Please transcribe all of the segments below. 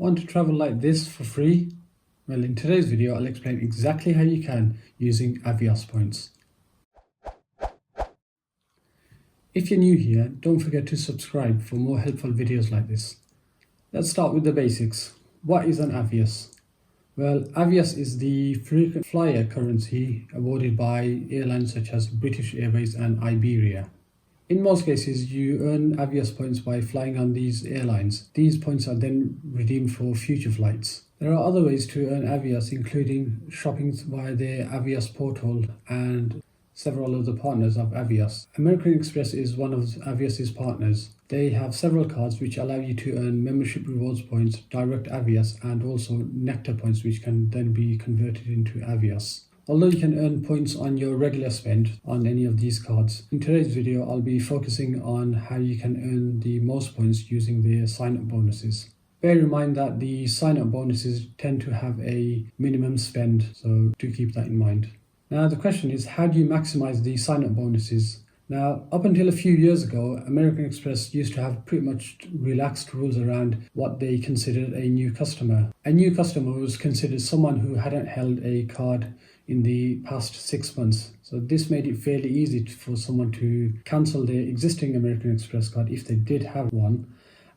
Want to travel like this for free? Well, in today's video, I'll explain exactly how you can using Avios points. If you're new here, don't forget to subscribe for more helpful videos like this. Let's start with the basics. What is an Avios? Well, Avios is the frequent flyer currency awarded by airlines such as British Airways and Iberia. In most cases, you earn Avios points by flying on these airlines. These points are then redeemed for future flights. There are other ways to earn Avios, including shopping via the Avios portal and several other partners of Avios. American Express is one of Avios' partners. They have several cards which allow you to earn membership rewards points, direct Avios, and also Nectar points which can then be converted into Avios. Although you can earn points on your regular spend on any of these cards, in today's video I'll be focusing on how you can earn the most points using the sign-up bonuses. Bear in mind that the sign-up bonuses tend to have a minimum spend, so do keep that in mind. Now the question is, how do you maximize the sign-up bonuses? Now, up until a few years ago, American Express used to have pretty much relaxed rules around what they considered a new customer. A new customer was considered someone who hadn't held a card in the past 6 months. So this made it fairly easy for someone to cancel their existing American Express card if they did have one,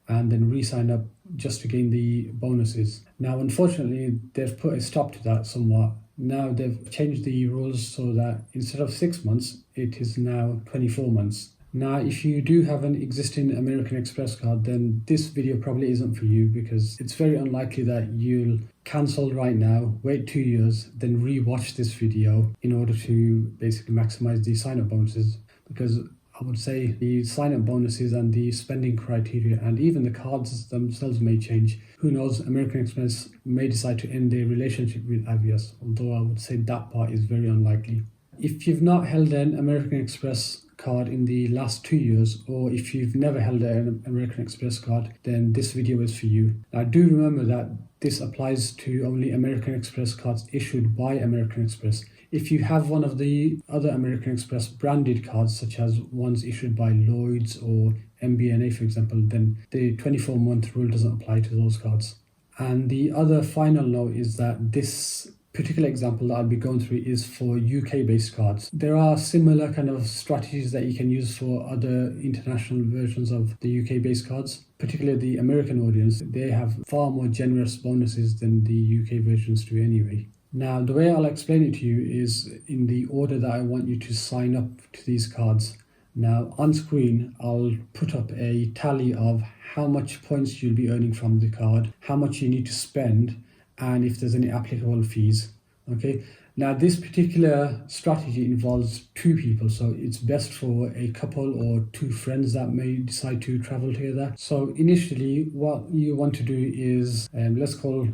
and then re-sign up just to gain the bonuses. Now, unfortunately, they've put a stop to that somewhat. Now they've changed the rules so that instead of 6 months, it is now 24 months. Now, if you do have an existing American Express card, then this video probably isn't for you, because it's very unlikely that you'll cancel right now, wait 2 years, then re-watch this video in order to basically maximize the sign-up bonuses. Because I would say the sign-up bonuses and the spending criteria and even the cards themselves may change. Who knows, American Express may decide to end their relationship with Avios, although I would say that part is very unlikely. If you've not held an American Express card in the last 2 years, or if you've never held an American Express card, then this video is for you. Now, do remember that this applies to only American Express cards issued by American Express. If you have one of the other American Express branded cards, such as ones issued by Lloyd's or MBNA, for example, then the 24-month rule doesn't apply to those cards. And the other final note is that this particular example that I'll be going through is for UK-based cards. There are similar kind of strategies that you can use for other international versions of the UK-based cards, particularly the American audience. They have far more generous bonuses than the UK versions do anyway. Now, the way I'll explain it to you is in the order that I want you to sign up to these cards. Now, on screen, I'll put up a tally of how much points you'll be earning from the card, how much you need to spend, and if there's any applicable fees. Okay, now this particular strategy involves 2 people, so it's best for a couple or 2 friends that may decide to travel together. So initially what you want to do is, let's call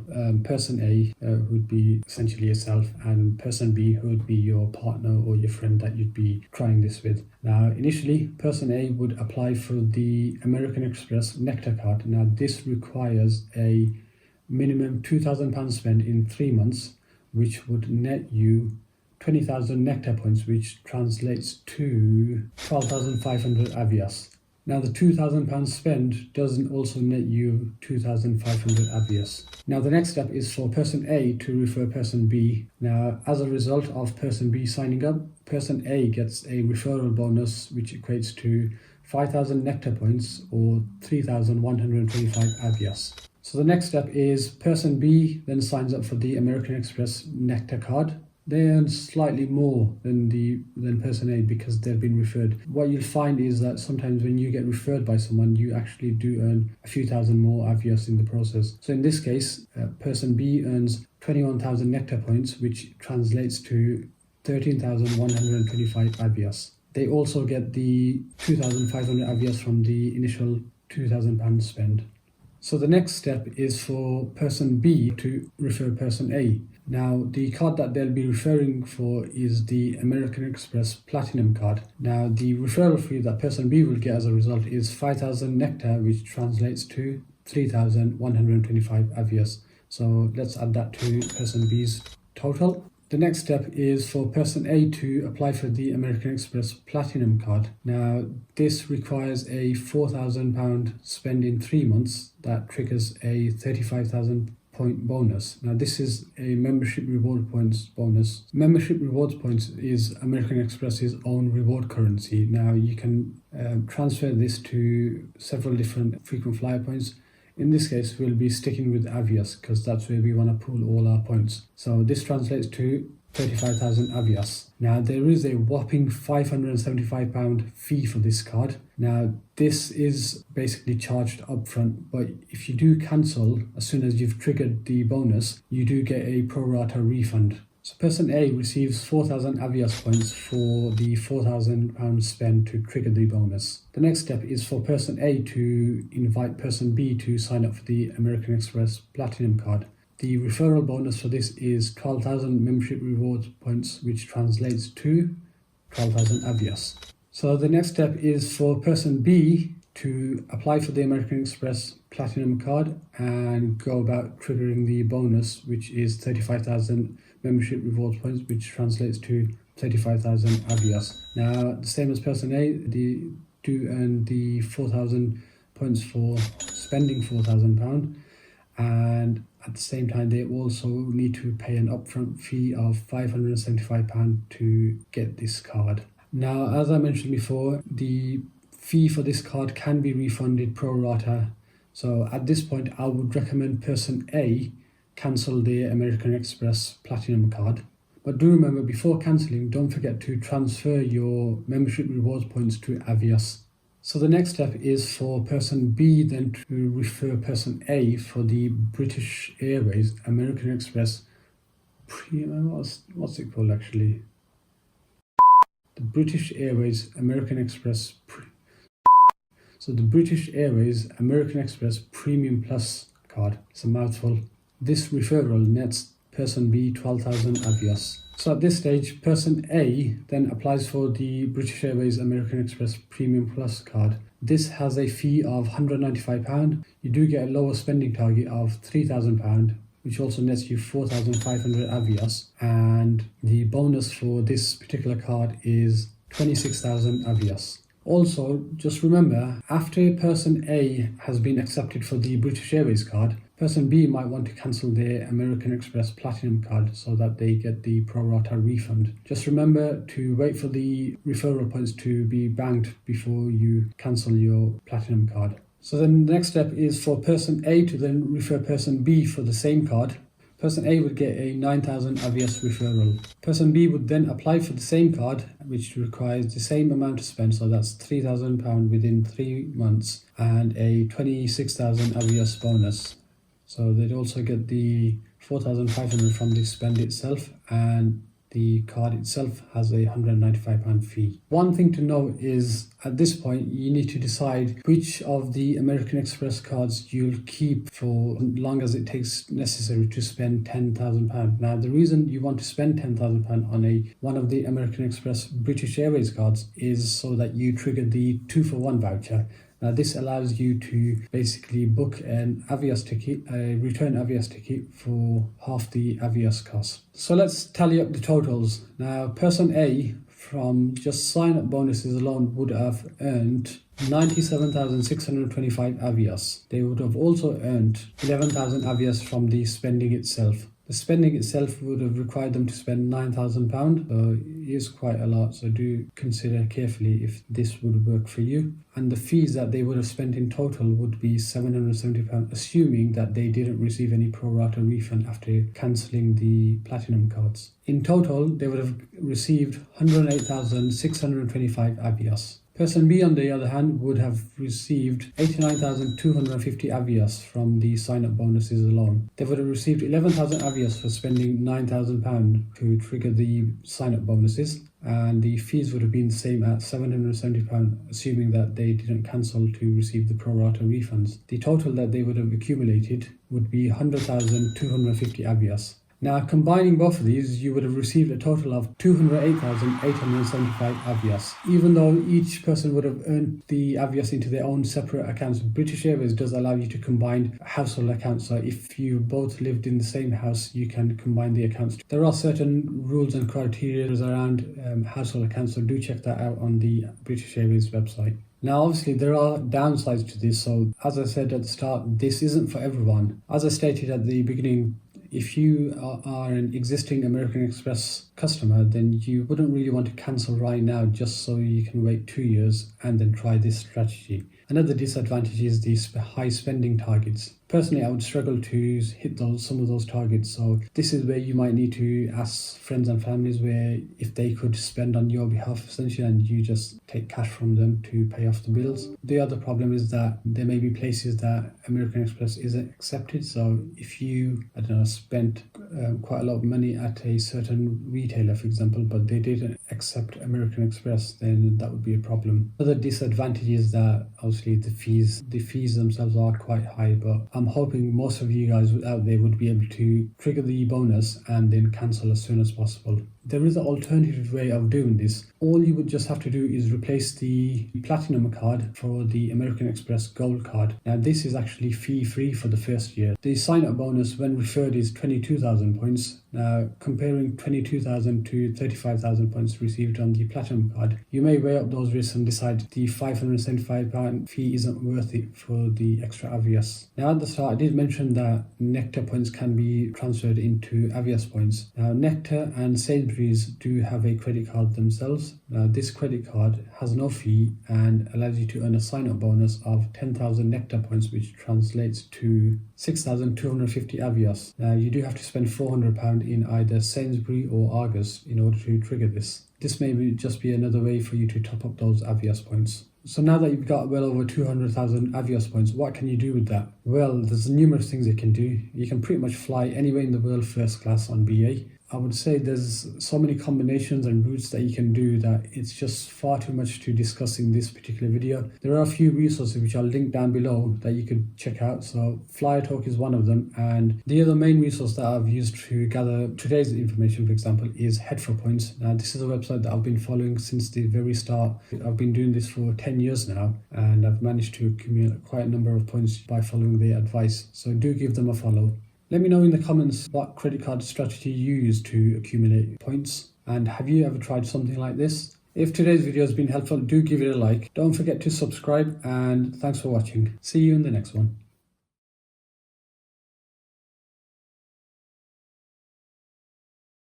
person A, who would be essentially yourself, and person B, who would be your partner or your friend that you'd be trying this with. Now, initially, person A would apply for the American Express Nectar card. Now, this requires a minimum £2,000 spend in 3 months, which would net you 20,000 Nectar points, which translates to 12,500 Avios. Now, the £2,000 spend doesn't also net you 2,500 Avios. Now, the next step is for person A to refer person B. Now, as a result of person B signing up, person A gets a referral bonus, which equates to 5,000 Nectar points or 3,125 Avios. So the next step is person B then signs up for the American Express Nectar card. They earn slightly more than person A because they've been referred. What you'll find is that sometimes when you get referred by someone, you actually do earn a few thousand more Avios in the process. So in this case, person B earns 21,000 Nectar points, which translates to 13,125 Avios. They also get the 2,500 Avios from the initial £2,000 spend. So the next step is for person B to refer person A. Now, the card that they'll be referring for is the American Express Platinum card. Now, the referral fee that person B will get as a result is 5,000 Nectar, which translates to 3,125 Avios. So let's add that to person B's total. The next step is for person A to apply for the American Express Platinum card. Now, this requires a £4,000 spend in 3 months that triggers a 35,000 point bonus. Now, this is a membership reward points bonus. Membership rewards points is American Express's own reward currency. Now, you can transfer this to several different frequent flyer points. In this case, we'll be sticking with Avios because that's where we want to pool all our points. So this translates to 35,000 Avios. Now, there is a whopping £575 fee for this card. Now, this is basically charged upfront, but if you do cancel as soon as you've triggered the bonus, you do get a pro rata refund. So person A receives 4,000 Avios points for the £4,000 spend to trigger the bonus. The next step is for person A to invite person B to sign up for the American Express Platinum card. The referral bonus for this is 12,000 membership rewards points, which translates to 12,000 Avios. So the next step is for person B to apply for the American Express Platinum card and go about triggering the bonus, which is 35,000 membership rewards points, which translates to 35,000 Avios. Now, the same as person A, they do earn the 4,000 points for spending £4,000, and at the same time, they also need to pay an upfront fee of £575 to get this card. Now, as I mentioned before, the fee for this card can be refunded pro rata. So at this point, I would recommend person A cancel their American Express Platinum card. But do remember, before cancelling, don't forget to transfer your membership rewards points to Avios. So the next step is for person B then to refer person A for the British Airways American Express what's it called actually? The British Airways American Express So the British Airways American Express Premium Plus card. It's a mouthful. This referral nets person B 12,000 Avios. So at this stage, person A then applies for the British Airways American Express Premium Plus card. This has a fee of £195. You do get a lower spending target of £3,000, which also nets you 4,500 Avios. And the bonus for this particular card is 26,000 Avios. Also, just remember, after person A has been accepted for the British Airways card, person B might want to cancel their American Express Platinum card so that they get the pro rata refund. Just remember to wait for the referral points to be banked before you cancel your Platinum card. So then the next step is for person A to then refer person B for the same card. Person A would get a 9,000 Avios referral. Person B would then apply for the same card, which requires the same amount to spend, so that's £3,000 within 3 months, and a 26,000 Avios bonus. So they'd also get the 4,500 from the spend itself, and the card itself has a £195 fee. One thing to note is at this point you need to decide which of the American Express cards you'll keep for as long as it takes necessary to spend £10,000. Now, the reason you want to spend £10,000 on one of the American Express British Airways cards is so that you trigger the 2-for-1 voucher. Now, this allows you to basically book an Avios ticket, a return Avios ticket for half the Avios cost. So let's tally up the totals. Now, person A from just sign-up bonuses alone would have earned 97,625 Avios. They would have also earned 11,000 Avios from the spending itself. The spending itself would have required them to spend £9,000, so it is quite a lot, so do consider carefully if this would work for you. And the fees that they would have spent in total would be £770, assuming that they didn't receive any pro rata refund after cancelling the Platinum cards. In total, they would have received 108,625 Avios. Person B, on the other hand, would have received 89,250 Avios from the sign-up bonuses alone. They would have received 11,000 Avios for spending £9,000 to trigger the sign-up bonuses, and the fees would have been the same at £770, assuming that they didn't cancel to receive the pro rata refunds. The total that they would have accumulated would be 100,250 Avios. Now, combining both of these, you would have received a total of 208,875 Avios. Even though each person would have earned the Avios into their own separate accounts, British Airways does allow you to combine household accounts. So if you both lived in the same house, you can combine the accounts. There are certain rules and criteria around household accounts, so do check that out on the British Airways website. Now, obviously, there are downsides to this. So, as I said at the start, this isn't for everyone. As I stated at the beginning, if you are an existing American Express customer, then you wouldn't really want to cancel right now just so you can wait 2 years and then try this strategy. Another disadvantage is these high spending targets. Personally, I would struggle to hit some of those targets. So this is where you might need to ask friends and families where if they could spend on your behalf essentially, and you just take cash from them to pay off the bills. The other problem is that there may be places that American Express isn't accepted. So if you, spent quite a lot of money at a certain retailer, for example, but they didn't accept American Express, then that would be a problem. Other disadvantage is that obviously the fees themselves are quite high, but I'm hoping most of you guys out there would be able to trigger the bonus and then cancel as soon as possible. There is an alternative way of doing this. All you would just have to do is replace the Platinum card for the American Express Gold card. Now, this is actually fee-free for the first year. The sign-up bonus when referred is 22,000 points. Now, comparing 22,000 to 35,000 points received on the Platinum card, you may weigh up those risks and decide the £575 fee isn't worth it for the extra Avios. Now, at the start, I did mention that Nectar points can be transferred into Avios points. Now, Nectar and Sainsbury's do have a credit card themselves. This credit card has no fee and allows you to earn a sign-up bonus of 10,000 Nectar points, which translates to 6,250 Avios. Now, you do have to spend £400 in either Sainsbury or Argos in order to trigger this. This may just be another way for you to top up those Avios points. So now that you've got well over 200,000 Avios points, what can you do with that? Well, there's numerous things you can do. You can pretty much fly anywhere in the world first class on BA. I would say there's so many combinations and routes that you can do that it's just far too much to discuss in this particular video. There are a few resources which I'll link down below that you could check out. So Flyertalk is one of them, and the other main resource that I've used to gather today's information, for example, is Head for Points. Now, this is a website that I've been following since the very start. I've been doing this for 10 years now, and I've managed to accumulate quite a number of points by following their advice. So do give them a follow. Let me know in the comments what credit card strategy you use to accumulate points, and have you ever tried something like this? If today's video has been helpful, do give it a like. Don't forget to subscribe, and thanks for watching. See you in the next one.